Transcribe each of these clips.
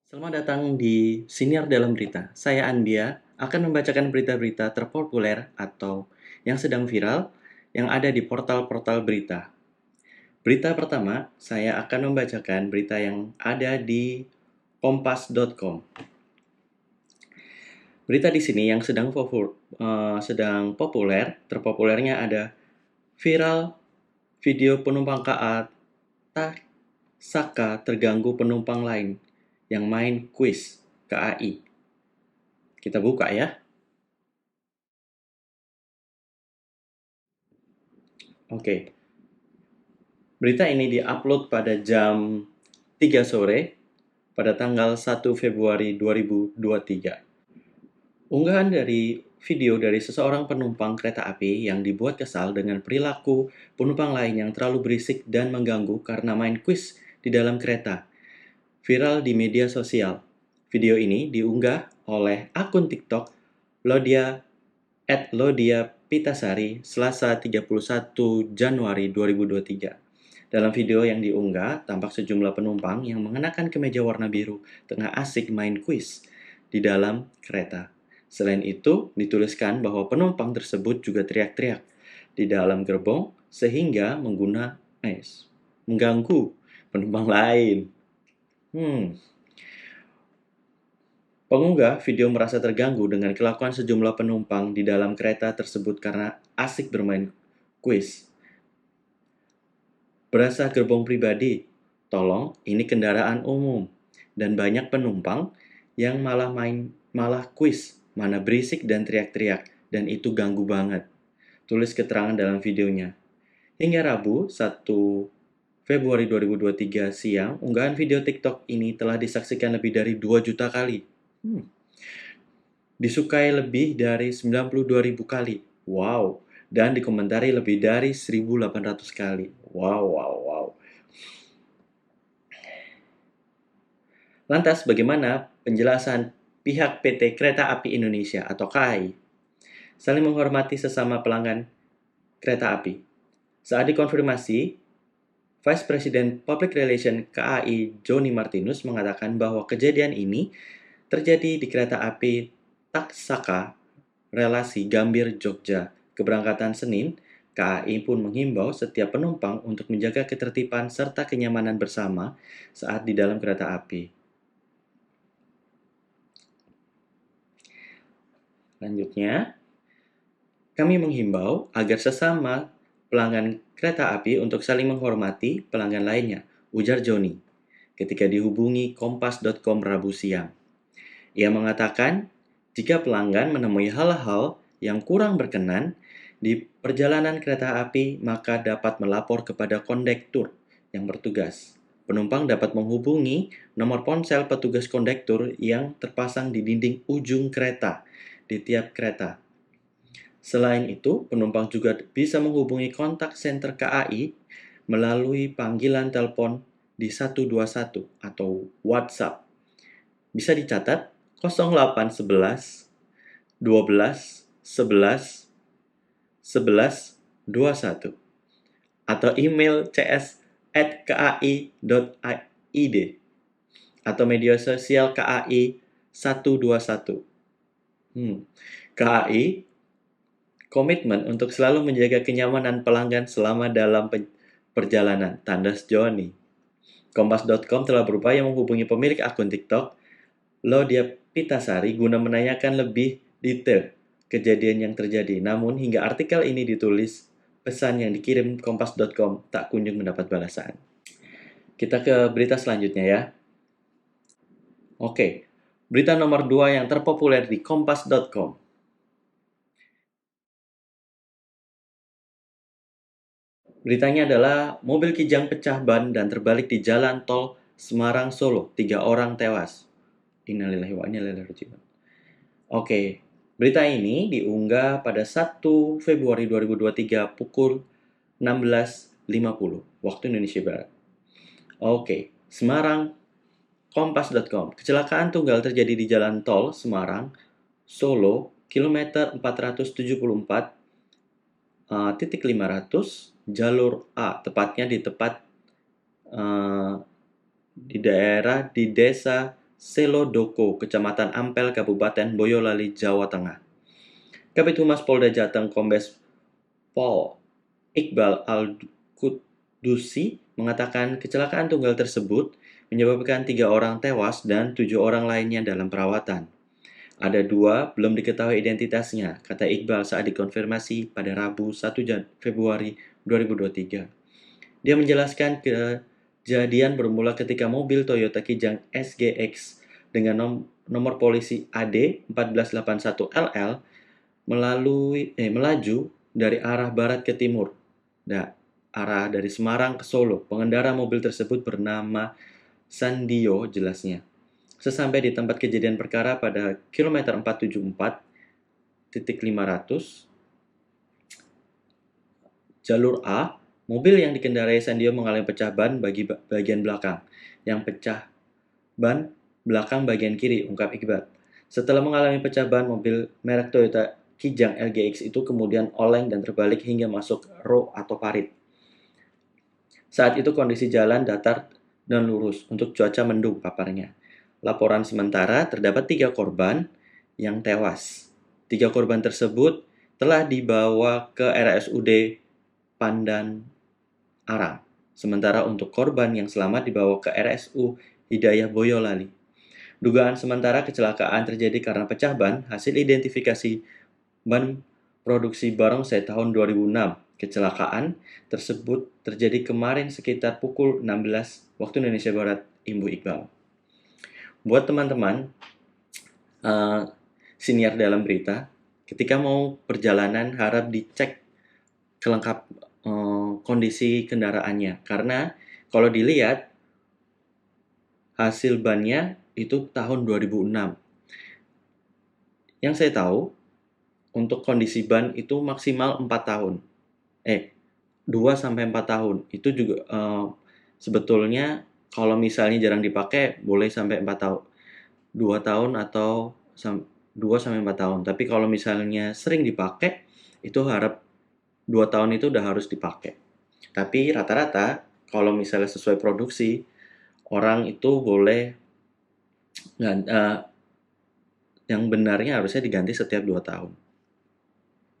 Selamat datang di Siniar Dalam Berita. Saya Andia akan membacakan berita-berita terpopuler atau yang sedang viral yang ada di portal-portal berita. Berita pertama, saya akan membacakan berita yang ada di kompas.com. Berita di sini yang sedang populer, terpopulernya ada viral video penumpang KA Saka terganggu penumpang lain yang main kuis KAI. Kita buka ya. Oke. Berita ini diupload pada jam 3 sore pada tanggal 1 Februari 2023. Unggahan dari video dari seseorang penumpang kereta api yang dibuat kesal dengan perilaku penumpang lain yang terlalu berisik dan mengganggu karena main kuis di dalam kereta. Viral di media sosial. Video ini diunggah oleh akun TikTok Lodia @Lodia Pitasari Selasa 31 Januari 2023. Dalam video yang diunggah, tampak sejumlah penumpang yang mengenakan kemeja warna biru tengah asik main kuis di dalam kereta. Selain itu, dituliskan bahwa penumpang tersebut juga teriak-teriak di dalam gerbong sehingga mengganggu penumpang lain. Pengunggah video merasa terganggu dengan kelakuan sejumlah penumpang di dalam kereta tersebut karena asik bermain kuis. Berasa gerbong pribadi, tolong ini kendaraan umum. Dan banyak penumpang yang malah kuis, mana berisik dan teriak-teriak, dan itu ganggu banget. Tulis keterangan dalam videonya. Hingga Rabu, 1 Februari 2023 siang, unggahan video TikTok ini telah disaksikan lebih dari 2 juta kali. Disukai lebih dari 92.000 kali. Wow. Dan dikomentari lebih dari 1.800 kali. Wow. Lantas bagaimana penjelasan pihak PT Kereta Api Indonesia atau KAI? Saling menghormati sesama pelanggan kereta api. Saat dikonfirmasi, Vice President Public Relation KAI Joni Martinus mengatakan bahwa kejadian ini terjadi di kereta api Taksaka relasi Gambir Jogja. Keberangkatan Senin, KAI pun menghimbau setiap penumpang untuk menjaga ketertiban serta kenyamanan bersama saat di dalam kereta api. Lanjutnya, kami menghimbau agar sesama pelanggan kereta api untuk saling menghormati pelanggan lainnya, ujar Joni ketika dihubungi kompas.com Rabu siang. Ia mengatakan, jika pelanggan menemui hal-hal yang kurang berkenan di perjalanan kereta api, maka dapat melapor kepada kondektur yang bertugas. Penumpang dapat menghubungi nomor ponsel petugas kondektur yang terpasang di dinding ujung kereta di tiap kereta. Selain itu, penumpang juga bisa menghubungi kontak center KAI melalui panggilan telepon di 121 atau WhatsApp. Bisa dicatat 0811 12 11 11 21 atau email cs@kai.id atau media sosial KAI 121. KAI komitmen untuk selalu menjaga kenyamanan pelanggan selama dalam perjalanan, tandas Joni. Kompas.com telah berupaya menghubungi pemilik akun TikTok Lodia Pitasari guna menanyakan lebih detail kejadian yang terjadi. Namun hingga artikel ini ditulis, pesan yang dikirim kompas.com tak kunjung mendapat balasan. Kita ke berita selanjutnya ya. Oke, berita nomor 2 yang terpopuler di kompas.com. Beritanya adalah mobil Kijang pecah ban dan terbalik di jalan tol Semarang Solo. 3 orang tewas. Innalillahi wa inna ilaihi raji'un. Oke, berita ini diunggah pada 1 Februari 2023 pukul 16.50 waktu Indonesia Barat. Oke, Semarang, kompas.com. Kecelakaan tunggal terjadi di jalan tol Semarang Solo kilometer 474 titik 500 jalur A, tepatnya di daerah di desa Selodoko, Kecamatan Ampel, Kabupaten Boyolali, Jawa Tengah. Kabid Humas Polda Jateng Kombes Pol Iqbal Al-Qudusi mengatakan kecelakaan tunggal tersebut menyebabkan 3 orang tewas dan 7 orang lainnya dalam perawatan. Ada 2 belum diketahui identitasnya, kata Iqbal saat dikonfirmasi pada Rabu 1 Februari 2023. Dia menjelaskan kejadian bermula ketika mobil Toyota Kijang SGX dengan nomor polisi AD 1481 LL melaju dari arah barat ke timur, arah dari Semarang ke Solo. Pengendara mobil tersebut bernama Sandio jelasnya. Sesampai di tempat kejadian perkara pada kilometer 474.500 jalur A, mobil yang dikendarai Sandio mengalami pecah ban bagian belakang, yang pecah ban belakang bagian kiri, ungkap Iqbal. Setelah mengalami pecah ban, mobil merek Toyota Kijang LGX itu kemudian oleng dan terbalik hingga masuk row atau parit. Saat itu kondisi jalan datar dan lurus untuk cuaca mendung, paparnya. Laporan sementara terdapat 3 korban yang tewas. 3 korban tersebut telah dibawa ke RSUD Pandan Arang. Sementara untuk korban yang selamat dibawa ke RSU Hidayah Boyolali. Dugaan sementara kecelakaan terjadi karena pecah ban hasil identifikasi ban produksi barongsai tahun 2006. Kecelakaan tersebut terjadi kemarin sekitar pukul 16 waktu Indonesia Barat, Ibu Iqbal. Buat teman-teman siniar dalam berita, ketika mau perjalanan harap dicek kelengkap kondisi kendaraannya, karena kalau dilihat hasil bannya itu tahun 2006. Yang saya tahu untuk kondisi ban itu maksimal 4 tahun. 2 sampai 4 tahun. Itu juga sebetulnya kalau misalnya jarang dipakai boleh sampai 4 tahun. 2 tahun atau 2 sampai 4 tahun. Tapi kalau misalnya sering dipakai, itu harap 2 tahun itu udah harus dipakai. Tapi rata-rata kalau misalnya sesuai produksi, orang itu boleh yang benarnya harusnya diganti setiap 2 tahun.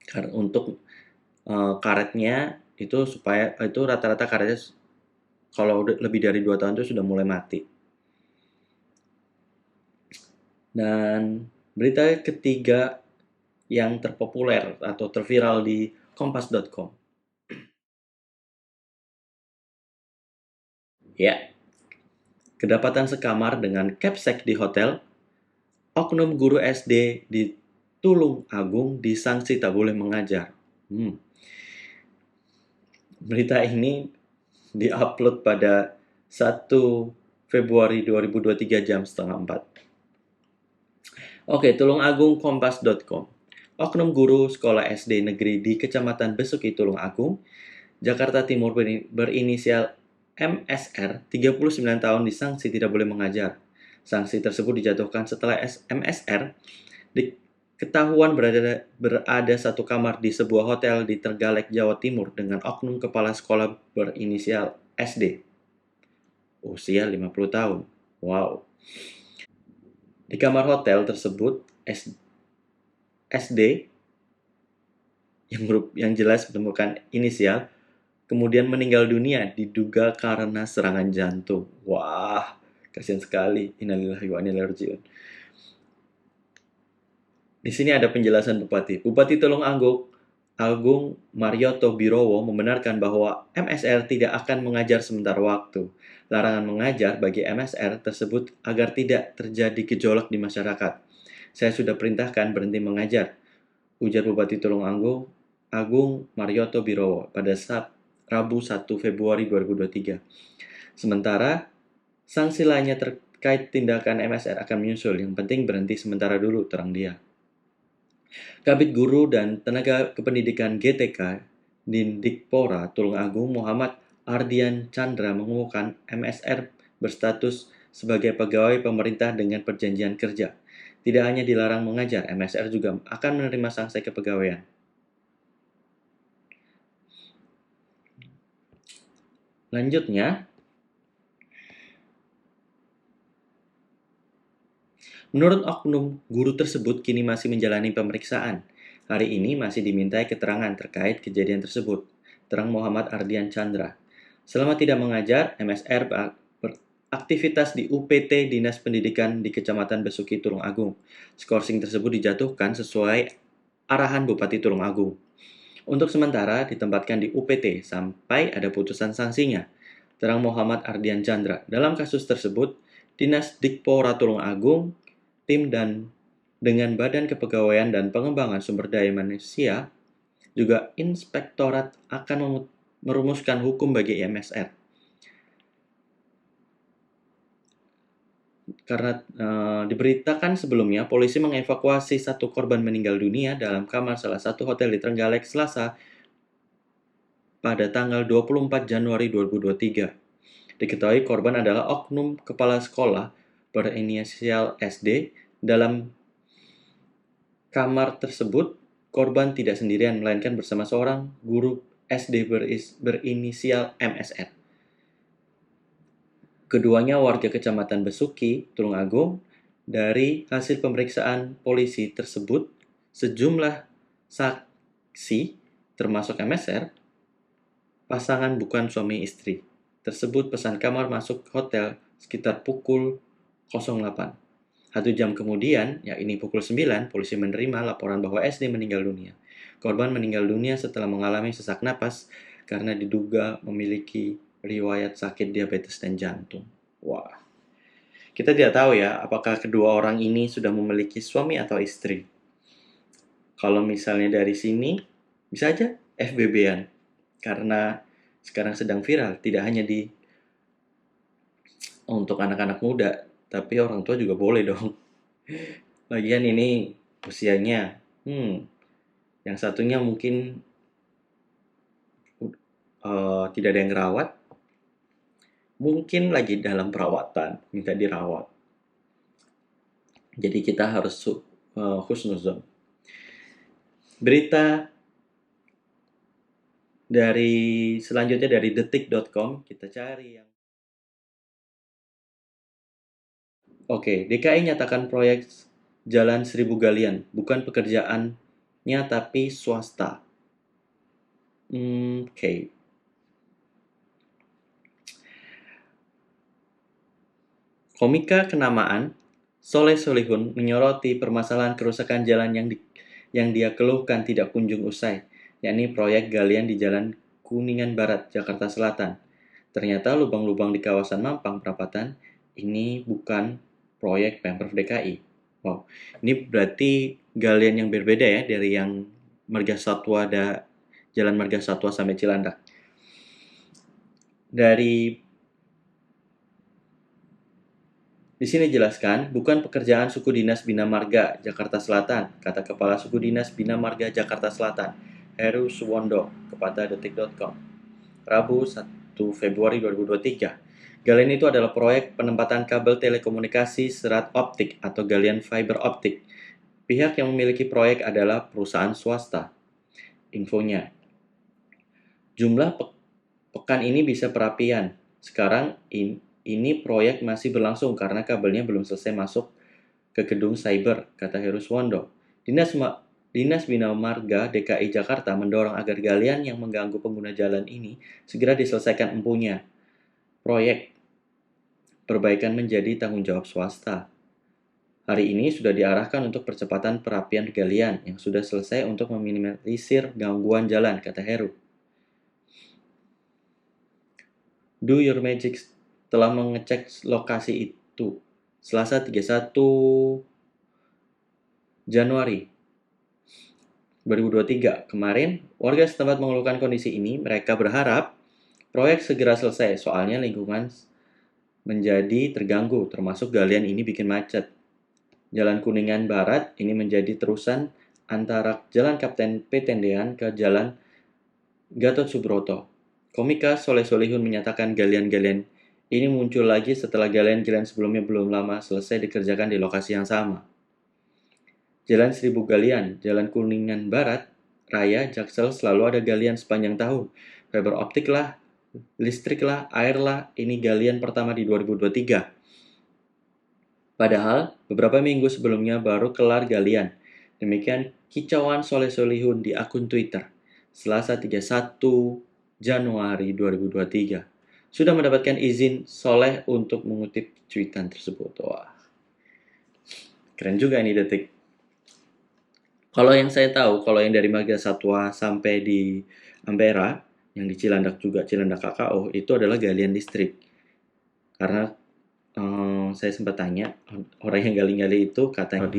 Karena untuk karetnya itu supaya itu rata-rata karetnya kalau udah lebih dari 2 tahun itu sudah mulai mati. Dan berita ketiga yang terpopuler atau terviral di kompas.com. Ya, kedapatan sekamar dengan capsek di hotel, oknum guru SD di Tulung Agung disangsi tak boleh mengajar. Berita ini diupload pada 1 Februari 2023 jam setengah 4. Oke, tulungagung.kompas.com. Oknum guru sekolah SD negeri di Kecamatan Besuki, Tulung Agung, Jakarta Timur berinisial MSR, 39 tahun disangsi tidak boleh mengajar. Sanksi tersebut dijatuhkan setelah MSR diketahuan berada satu kamar di sebuah hotel di Trenggalek, Jawa Timur dengan oknum kepala sekolah berinisial SD. Usia 50 tahun. Wow. Di kamar hotel tersebut, SD yang jelas menemukan inisial kemudian meninggal dunia diduga karena serangan jantung. Wah, kasihan sekali. Innalillahi wa inna ilaihi raji'un. Di sini ada penjelasan Bupati. Bupati Tulung Agung Marioto Birowo membenarkan bahwa MSR tidak akan mengajar sementara waktu. Larangan mengajar bagi MSR tersebut agar tidak terjadi gejolak di masyarakat. Saya sudah perintahkan berhenti mengajar, ujar Bupati Tulung Agung Marioto Birowo pada Rabu 1 Februari 2023. Sementara, sanksi lainnya terkait tindakan MSR akan menyusul. Yang penting berhenti sementara dulu, terang dia. Kabid Guru dan Tenaga Kependidikan GTK Dindikpora Tulung Agung Muhammad Ardian Chandra mengumumkan MSR berstatus sebagai pegawai pemerintah dengan perjanjian kerja. Tidak hanya dilarang mengajar, MSR juga akan menerima sanksi kepegawaian. Lanjutnya, Menurut oknum, guru tersebut kini masih menjalani pemeriksaan. Hari ini masih dimintai keterangan terkait kejadian tersebut, terang Muhammad Ardian Chandra. Selama tidak mengajar, MSR beraktivitas di UPT Dinas Pendidikan di Kecamatan Besuki, Tulung Agung. Skorsing tersebut dijatuhkan sesuai arahan Bupati Tulung Agung. Untuk sementara ditempatkan di UPT sampai ada putusan sanksinya. Terang Muhammad Ardian Chandra. Dalam kasus tersebut, Dinas Dikpora Tulung Agung, tim dan dengan Badan Kepegawaian dan Pengembangan Sumber Daya Manusia, juga Inspektorat akan merumuskan hukum bagi MSR. Karena diberitakan sebelumnya, polisi mengevakuasi satu korban meninggal dunia dalam kamar salah satu hotel di Trenggalek Selasa pada tanggal 24 Januari 2023. Diketahui korban adalah oknum kepala sekolah berinisial SD. Dalam kamar tersebut, korban tidak sendirian, melainkan bersama seorang guru SD berinisial MSR. Keduanya warga Kecamatan Besuki, Tulung Agung. Dari hasil pemeriksaan polisi tersebut, sejumlah saksi, termasuk MSR, pasangan bukan suami istri, tersebut pesan kamar masuk hotel sekitar pukul 08. 1 jam kemudian, yakni pukul 9, polisi menerima laporan bahwa SD meninggal dunia. Korban meninggal dunia setelah mengalami sesak napas karena diduga memiliki riwayat sakit diabetes dan jantung. Wah, kita tidak tahu ya apakah kedua orang ini sudah memiliki suami atau istri. Kalau misalnya dari sini, bisa aja FBB-an. Karena sekarang sedang viral, tidak hanya untuk anak-anak muda, tapi orang tua juga boleh dong. Lagian ini usianya, yang satunya mungkin tidak ada yang rawat, mungkin lagi dalam perawatan, minta dirawat. Jadi kita harus husnuzon. Berita selanjutnya dari detik.com, kita cari yang Oke, DKI nyatakan proyek Jalan 1000 Galian bukan pekerjaannya tapi swasta. Oke. Komika kenamaan Soleh Solihun menyoroti permasalahan kerusakan jalan yang dia keluhkan tidak kunjung usai, yakni proyek galian di Jalan Kuningan Barat, Jakarta Selatan. Ternyata lubang-lubang di kawasan Mampang Perapatan ini bukan proyek Pemprov DKI. Wow, ini berarti galian yang berbeda ya dari yang Jalan Marga Satwa sampai Cilandak. Di sini jelaskan, bukan pekerjaan suku dinas Bina Marga Jakarta Selatan, kata Kepala Suku Dinas Bina Marga Jakarta Selatan, Heru Suwondo, kepada detik.com. Rabu 1 Februari 2023. Galian itu adalah proyek penempatan kabel telekomunikasi serat optik atau galian fiber optik. Pihak yang memiliki proyek adalah perusahaan swasta. Infonya, jumlah pekan ini bisa perapian. Sekarang ini proyek masih berlangsung karena kabelnya belum selesai masuk ke gedung cyber, kata Heru Suwondo. Dinas Bina Marga DKI Jakarta mendorong agar galian yang mengganggu pengguna jalan ini segera diselesaikan empunya. Proyek perbaikan menjadi tanggung jawab swasta. Hari ini sudah diarahkan untuk percepatan perapian galian yang sudah selesai untuk meminimalisir gangguan jalan, kata Heru. Do Your Magic telah mengecek lokasi itu Selasa 31 Januari 2023. Kemarin, warga setempat mengeluhkan kondisi ini. Mereka berharap proyek segera selesai, soalnya lingkungan menjadi terganggu, termasuk galian ini bikin macet. Jalan Kuningan Barat ini menjadi terusan antara Jalan Kapten P. Tendean ke Jalan Gatot Subroto. Komika Soleh Solihun menyatakan galian-galian ini muncul lagi setelah galian-galian sebelumnya belum lama selesai dikerjakan di lokasi yang sama. Jalan 1000 Galian, Jalan Kuningan Barat, Raya, Jaksel selalu ada galian sepanjang tahun. Fiber optik lah, listrik lah, air lah, ini galian pertama di 2023. Padahal beberapa minggu sebelumnya baru kelar galian. Demikian kicauan Soleh Solihun di akun Twitter. Selasa 31 Januari 2023. Sudah mendapatkan izin Soleh untuk mengutip cuitan tersebut. Wah, keren juga ini Detik. Kalau yang saya tahu, kalau yang dari Marga Satwa sampai di Ampera, yang di Cilandak juga, Cilandak KKO, itu adalah galian listrik. Karena saya sempat tanya, orang yang gali-gali itu katanya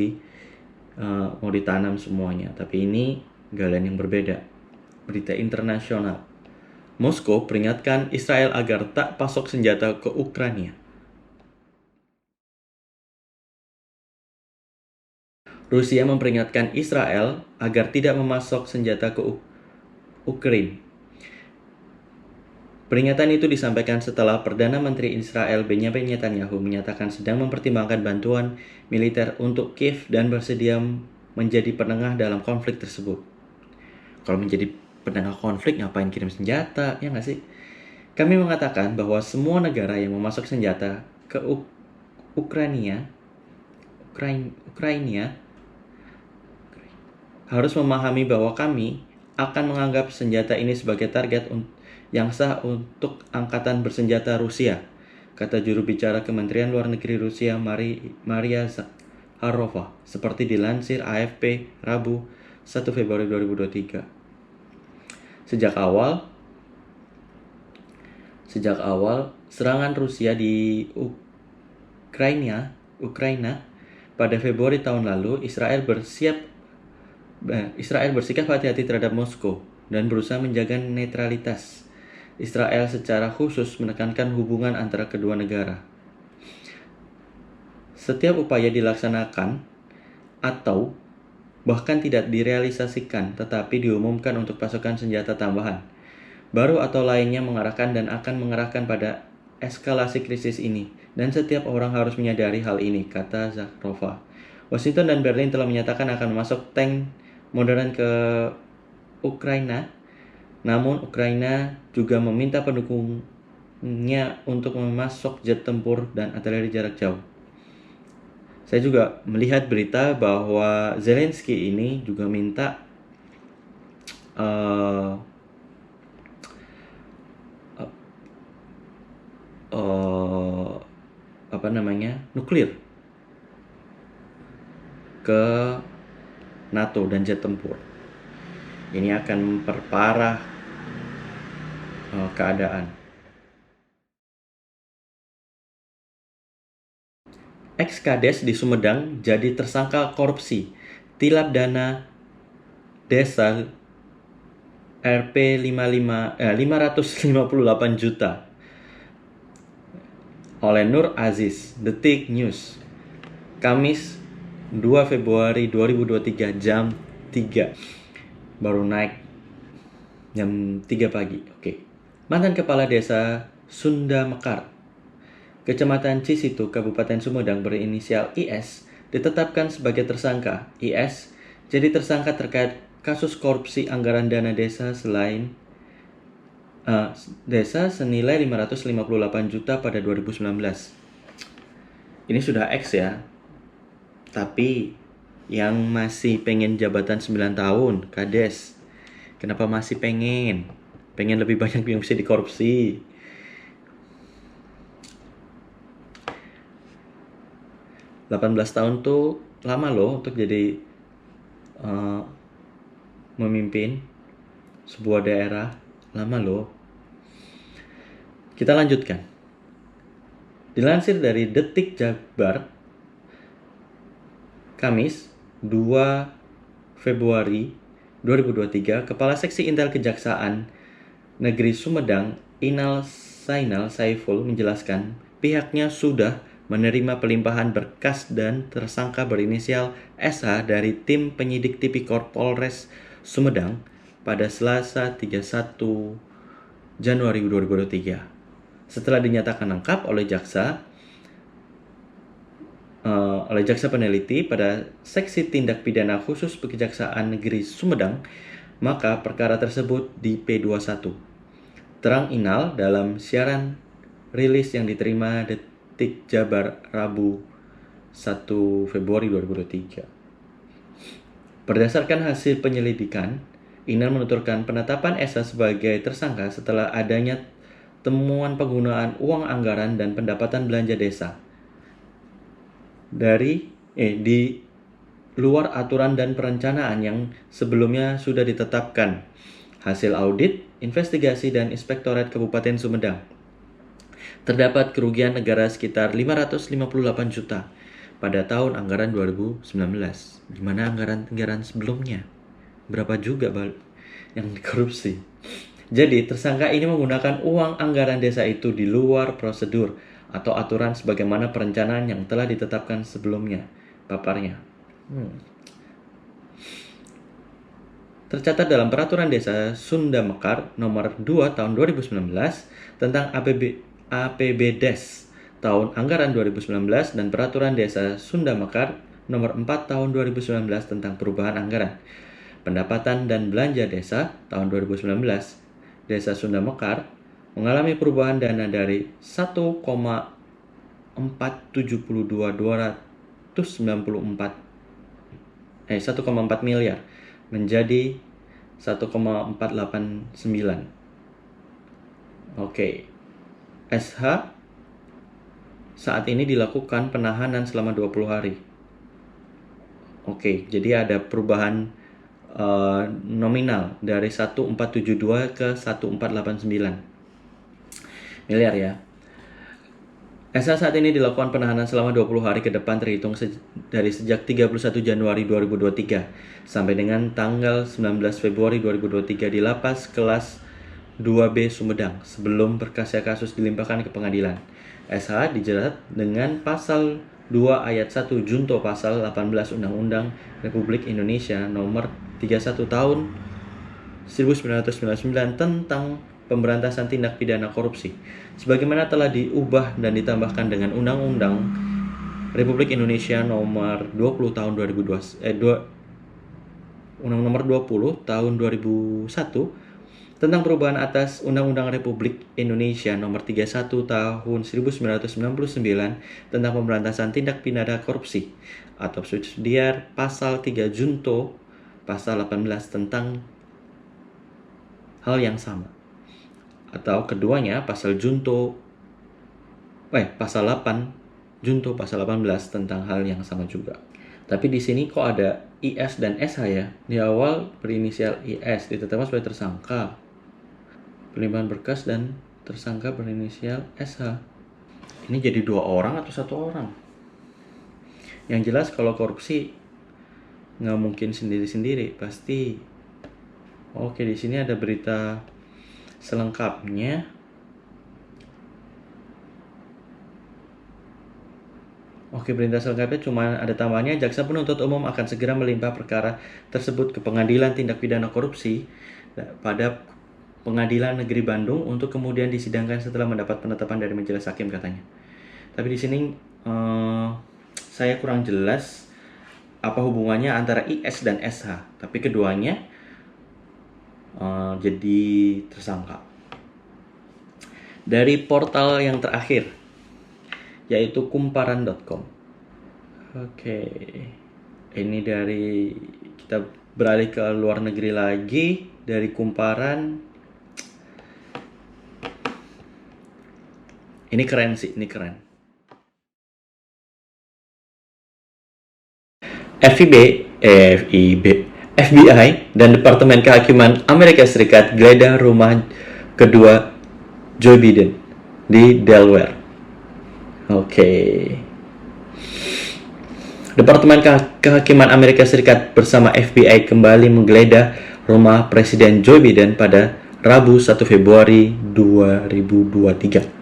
mau ditanam semuanya. Tapi ini galian yang berbeda. Berita internasional. Moskow peringatkan Israel agar tak pasok senjata ke Ukraina. Rusia memperingatkan Israel agar tidak memasok senjata ke Ukraina. Peringatan itu disampaikan setelah Perdana Menteri Israel Benyamin Netanyahu menyatakan sedang mempertimbangkan bantuan militer untuk Kiev dan bersedia menjadi penengah dalam konflik tersebut. Kalau menjadi penengah konflik ngapain kirim senjata, ya nggak sih? Kami mengatakan bahwa semua negara yang memasok senjata ke Ukraina harus memahami bahwa kami akan menganggap senjata ini sebagai target yang sah untuk angkatan bersenjata Rusia, kata juru bicara Kementerian Luar Negeri Rusia Maria Zakharova, seperti dilansir AFP Rabu 1 Februari 2023. Sejak awal serangan Rusia di Ukraina pada Februari tahun lalu, Israel bersikap hati-hati terhadap Moskow dan berusaha menjaga netralitas. Israel secara khusus menekankan hubungan antara kedua negara. Setiap upaya dilaksanakan atau bahkan tidak direalisasikan tetapi diumumkan untuk pasokan senjata tambahan baru atau lainnya mengarahkan dan akan mengarahkan pada eskalasi krisis ini, dan setiap orang harus menyadari hal ini, kata Zakharova. Washington dan Berlin telah menyatakan akan memasok tank modern ke Ukraina, namun Ukraina juga meminta pendukungnya untuk memasok jet tempur dan artileri jarak jauh. Saya juga melihat berita bahwa Zelensky ini juga minta nuklir ke NATO dan jet tempur. Ini akan memperparah keadaan. Ex-Kades di Sumedang jadi tersangka korupsi tilap dana desa Rp 558 juta oleh Nur Aziz. Detik News, Kamis 2 Februari 2023 jam 3. Baru naik jam 3 pagi. Oke. Mantan Kepala Desa Sunda Mekar, Kecamatan Cisitu, Kabupaten Sumedang berinisial IS ditetapkan sebagai tersangka. IS jadi tersangka terkait kasus korupsi anggaran dana desa senilai 558 juta pada 2019. Ini sudah X ya. Tapi yang masih pengen jabatan 9 tahun, Kades. Kenapa masih pengen lebih banyak yang bisa dikorupsi? $18 tahun tuh lama loh untuk jadi memimpin sebuah daerah. Lama loh. Kita lanjutkan. Dilansir dari Detik Jabar, Kamis 2 Februari 2023, Kepala Seksi Intel Kejaksaan Negeri Sumedang, Inal Zainal Saiful, menjelaskan pihaknya sudah menerima pelimpahan berkas dan tersangka berinisial SH dari tim penyidik Tipikor Polres Sumedang pada Selasa 31 Januari 2023. Setelah dinyatakan lengkap oleh jaksa peneliti pada Seksi Tindak Pidana Khusus Kejaksaan Negeri Sumedang, maka perkara tersebut di P21. Terang Inal dalam siaran rilis yang diterima Detik Jabar Rabu 1 Februari 2023. Berdasarkan hasil penyelidikan, Inan menuturkan penetapan Esa sebagai tersangka setelah adanya temuan penggunaan uang anggaran dan pendapatan belanja desa di luar aturan dan perencanaan yang sebelumnya sudah ditetapkan. Hasil audit, investigasi, dan Inspektorat Kabupaten Sumedang. Terdapat kerugian negara sekitar 558 juta pada tahun anggaran 2019. Gimana anggaran sebelumnya? Berapa juga yang dikorupsi? Jadi, tersangka ini menggunakan uang anggaran desa itu di luar prosedur atau aturan sebagaimana perencanaan yang telah ditetapkan sebelumnya. Paparnya. Tercatat dalam Peraturan Desa Sunda Mekar Nomor 2 Tahun 2019 tentang APBDes tahun anggaran 2019 dan Peraturan Desa Sunda Mekar Nomor 4 Tahun 2019 tentang perubahan anggaran pendapatan dan belanja desa tahun 2019. Desa Sunda Mekar mengalami perubahan dana dari 1,4 miliar menjadi 1,489. Oke. SH saat ini dilakukan penahanan selama 20 hari. Oke, jadi ada perubahan nominal dari 1,472 ke 1,489 miliar ya. SH saat ini dilakukan penahanan selama 20 hari ke depan terhitung dari sejak 31 Januari 2023 sampai dengan tanggal 19 Februari 2023 di Lapas Kelas 2B Sumedang sebelum berkasnya kasus dilimpahkan ke pengadilan. SH dijerat dengan pasal 2 ayat 1 junto pasal 18 Undang-Undang Republik Indonesia nomor 31 tahun 1999 tentang pemberantasan tindak pidana korupsi sebagaimana telah diubah dan ditambahkan dengan Undang-Undang Republik Indonesia nomor 20 tahun 2001 tentang perubahan atas Undang-Undang Republik Indonesia nomor 31 tahun 1999 tentang pemberantasan tindak pidana korupsi atau subsidiar pasal 3 junto pasal 18 tentang hal yang sama. Atau keduanya pasal 8 junto pasal 18 tentang hal yang sama juga. Tapi di sini kok ada IS dan SH ya? Di awal berinisial IS ditetapkan sebagai tersangka. Pelimpahan berkas dan tersangka berinisial SH. Ini jadi 2 orang atau 1 orang? Yang jelas kalau korupsi nggak mungkin sendiri-sendiri, pasti. Oke, di sini ada berita selengkapnya. Oke, berita selengkapnya cuma ada tambahannya. Jaksa penuntut umum akan segera melimpah perkara tersebut ke Pengadilan Tindak Pidana Korupsi pada Pengadilan Negeri Bandung untuk kemudian disidangkan setelah mendapat penetapan dari majelis hakim katanya. Tapi di sini saya kurang jelas apa hubungannya antara IS dan SH. Tapi keduanya jadi tersangka. Dari portal yang terakhir yaitu kumparan.com. Oke. Ini dari kita beralih ke luar negeri lagi dari Kumparan. Ini keren sih, ini keren. FBI dan Departemen Kehakiman Amerika Serikat geledah rumah kedua Joe Biden di Delaware. Oke. Departemen Kehakiman Amerika Serikat bersama FBI kembali menggeledah rumah Presiden Joe Biden pada Rabu 1 Februari 2023.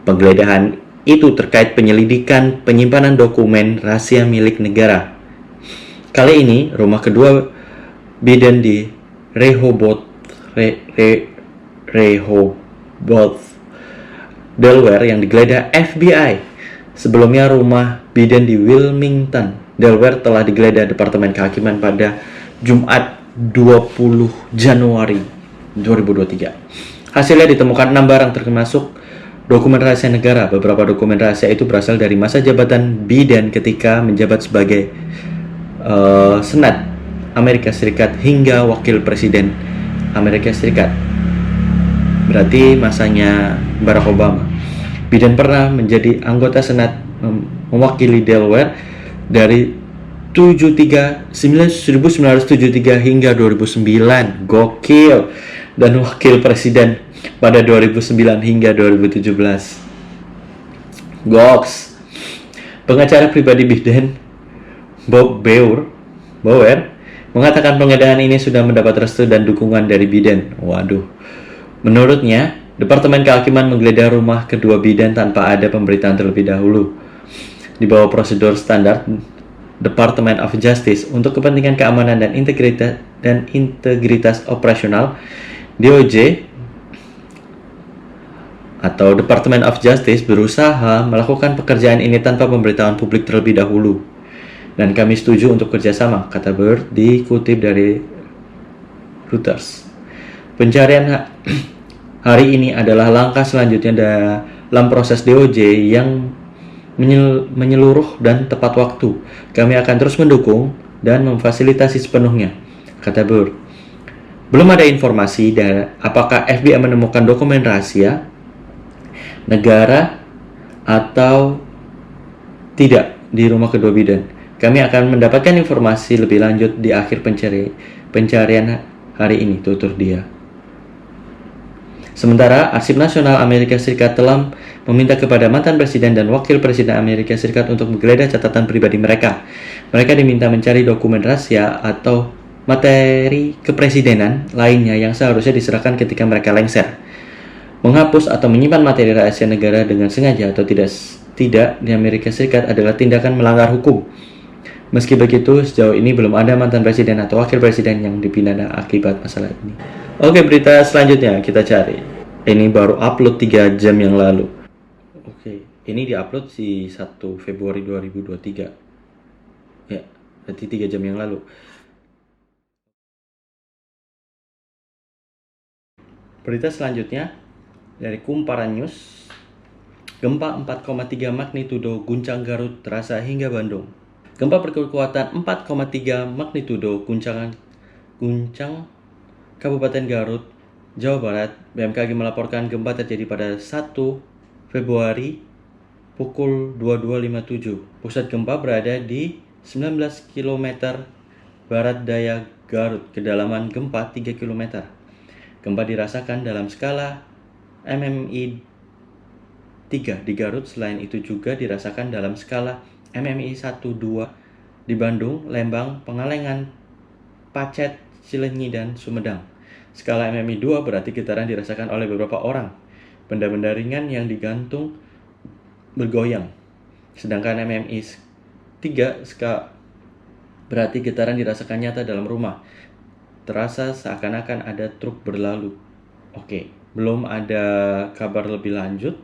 Penggeledahan itu terkait penyelidikan penyimpanan dokumen rahasia milik negara. Kali ini, rumah kedua Biden di Rehoboth, Delaware yang digeledah FBI. Sebelumnya rumah Biden di Wilmington, Delaware telah digeledah Departemen Kehakiman pada Jumat 20 Januari 2023. Hasilnya ditemukan 6 barang termasuk Dokumen rahasia negara. Beberapa dokumen rahasia itu berasal dari masa jabatan Biden ketika menjabat sebagai Senat Amerika Serikat hingga Wakil Presiden Amerika Serikat. Berarti masanya Barack Obama. Biden pernah menjadi anggota Senat mewakili Delaware dari 1973 hingga 2009. Gokil. Dan wakil presiden pada 2009 hingga 2017. Goks. Pengacara pribadi Biden, Bob Bauer, mengatakan penggeledahan ini sudah mendapat restu dan dukungan dari Biden. Waduh. Menurutnya, Departemen Kehakiman menggeledah rumah kedua Biden tanpa ada pemberitaan terlebih dahulu. Di bawah prosedur standar Department of Justice untuk kepentingan keamanan dan integritas operasional, DOJ atau Department of Justice berusaha melakukan pekerjaan ini tanpa pemberitahuan publik terlebih dahulu. Dan kami setuju untuk kerjasama, kata Byrd dikutip dari Reuters. Pencarian hari ini adalah langkah selanjutnya dalam proses DOJ yang menyeluruh dan tepat waktu. Kami akan terus mendukung dan memfasilitasi sepenuhnya, kata Byrd. Belum ada informasi apakah FBI menemukan dokumen rahasia negara atau tidak di rumah kedua Biden. Kami akan mendapatkan informasi lebih lanjut di akhir pencarian hari ini, tutur dia. Sementara, Arsip Nasional Amerika Serikat telah meminta kepada mantan presiden dan wakil presiden Amerika Serikat untuk menggeledah catatan pribadi mereka. Mereka diminta mencari dokumen rahasia atau materi kepresidenan lainnya yang seharusnya diserahkan ketika mereka lengser. Menghapus atau menyimpan materi rahasia negara dengan sengaja atau tidak di Amerika Serikat adalah tindakan melanggar hukum. Meski begitu, sejauh ini belum ada mantan presiden atau wakil presiden yang dipidana akibat masalah ini. Oke, berita selanjutnya kita cari. Ini baru upload 3 jam yang lalu. Oke, ini diupload di 1 Februari 2023. Ya, berarti 3 jam yang lalu. Berita selanjutnya dari Kumparan News. Gempa 4,3 magnitudo guncang Garut terasa hingga Bandung. Gempa berkekuatan 4,3 magnitudo guncang Kabupaten Garut, Jawa Barat. BMKG melaporkan gempa terjadi pada 1 Februari pukul 22.57. Pusat gempa berada di 19 km barat daya Garut, kedalaman gempa 3 km. Gempa dirasakan dalam skala MMI 3 di Garut. Selain itu juga dirasakan dalam skala MMI 1-2 di Bandung, Lembang, Pengalengan, Pacet, Cileunyi, dan Sumedang. Skala MMI 2 berarti getaran dirasakan oleh beberapa orang. Benda-benda ringan yang digantung bergoyang. Sedangkan MMI 3 berarti getaran dirasakan nyata dalam rumah. Terasa seakan-akan ada truk berlalu. Oke, belum ada kabar lebih lanjut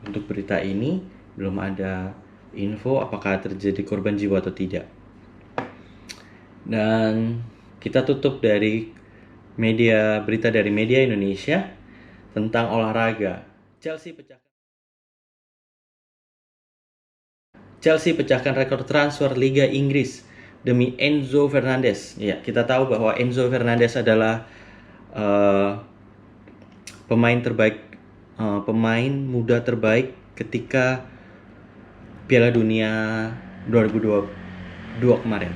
untuk berita ini. Belum ada info apakah terjadi korban jiwa atau tidak. Dan kita tutup dari berita dari media Indonesia tentang olahraga. Chelsea pecahkan rekor transfer Liga Inggris demi Enzo Fernandez. Ya, kita tahu bahwa Enzo Fernandez adalah pemain muda terbaik ketika Piala Dunia 2022 kemarin.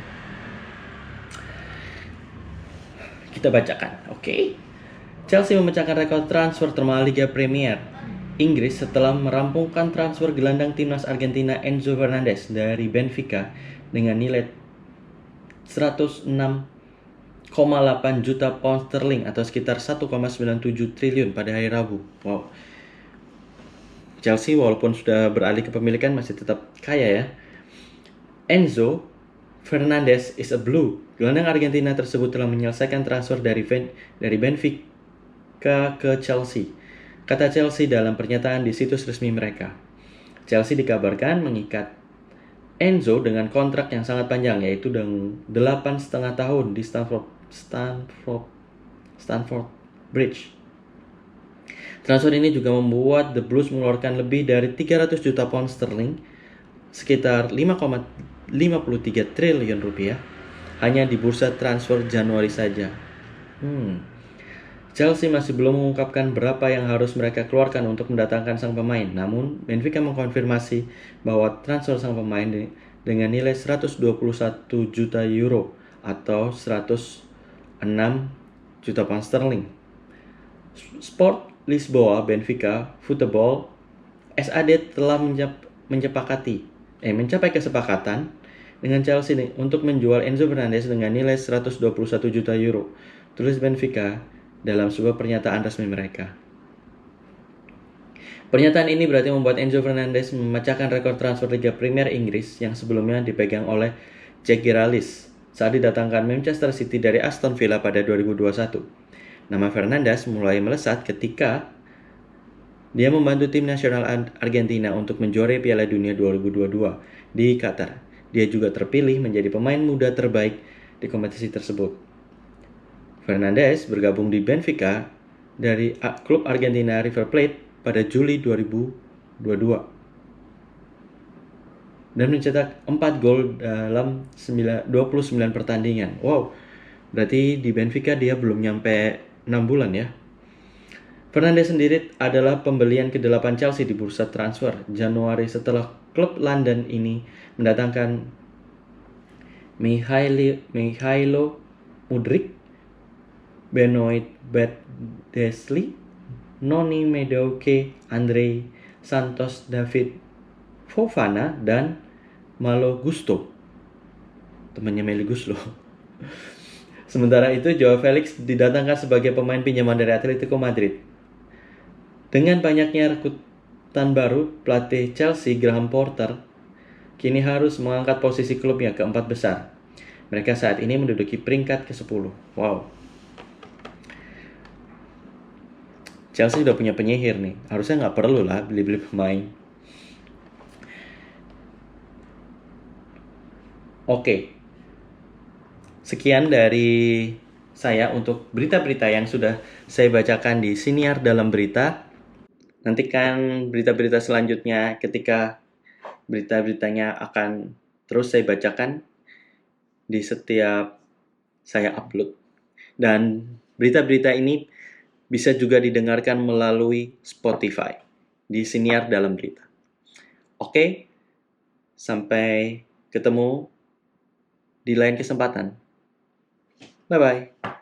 Kita bacakan, oke. Chelsea memecahkan rekor transfer termahal Liga Premier Inggris setelah merampungkan transfer gelandang timnas Argentina Enzo Fernandez dari Benfica dengan nilai 106,8 juta pound sterling atau sekitar 1,97 triliun pada hari Rabu. Wow. Chelsea walaupun sudah beralih kepemilikan masih tetap kaya ya. Enzo Fernandez is a blue. Gelandang Argentina tersebut telah menyelesaikan transfer dari Benfica ke Chelsea. Kata Chelsea dalam pernyataan di situs resmi mereka. Chelsea dikabarkan mengikat Enzo dengan kontrak yang sangat panjang, yaitu dengan 8,5 tahun di Stamford Bridge. Transfer ini juga membuat The Blues mengeluarkan lebih dari 300 juta pound sterling, sekitar 5,53 triliun rupiah, hanya di bursa transfer Januari saja. Chelsea masih belum mengungkapkan berapa yang harus mereka keluarkan untuk mendatangkan sang pemain. Namun, Benfica mengkonfirmasi bahwa transfer sang pemain dengan nilai 121 juta euro atau 106 juta pound sterling. Sport Lisboa Benfica Football SAD telah mencapai kesepakatan dengan Chelsea untuk menjual Enzo Fernandez dengan nilai 121 juta euro, tulis Benfica dalam sebuah pernyataan resmi mereka. Pernyataan ini berarti membuat Enzo Fernandez memecahkan rekor transfer Liga Premier Inggris yang sebelumnya dipegang oleh Jack Grealish saat didatangkan Manchester City dari Aston Villa pada 2021. Nama Fernandes mulai melesat ketika dia membantu tim nasional Argentina untuk menjuarai Piala Dunia 2022 di Qatar. Dia juga terpilih menjadi pemain muda terbaik di kompetisi tersebut. Fernandes bergabung di Benfica dari klub Argentina River Plate pada Juli 2022 dan mencetak 4 gol dalam 29 pertandingan. Wow, berarti di Benfica dia belum nyampe 6 bulan ya. Fernandes sendiri adalah pembelian ke-8 Chelsea di bursa transfer Januari setelah klub London ini mendatangkan Mihailo Mudryk, Benoit Bardghali, Noni Madueke, Andre Santos, David Fofana, dan Malo Gusto, temannya Meli Gusto. Sementara itu, Joao Felix didatangkan sebagai pemain pinjaman dari Atletico Madrid. Dengan banyaknya rekrutan baru, pelatih Chelsea Graham Potter kini harus mengangkat posisi klubnya ke 4 besar. Mereka saat ini menduduki peringkat ke-10. Wow. Chelsea udah punya penyihir nih. Harusnya nggak perlu lah beli-beli pemain. Oke. Sekian dari saya untuk berita-berita yang sudah saya bacakan di Siniar Dalam Berita. Nantikan berita-berita selanjutnya ketika berita-beritanya akan terus saya bacakan di setiap saya upload. Dan berita-berita ini bisa juga didengarkan melalui Spotify di Siniar Dalam Berita. Oke, sampai ketemu di lain kesempatan. Bye-bye.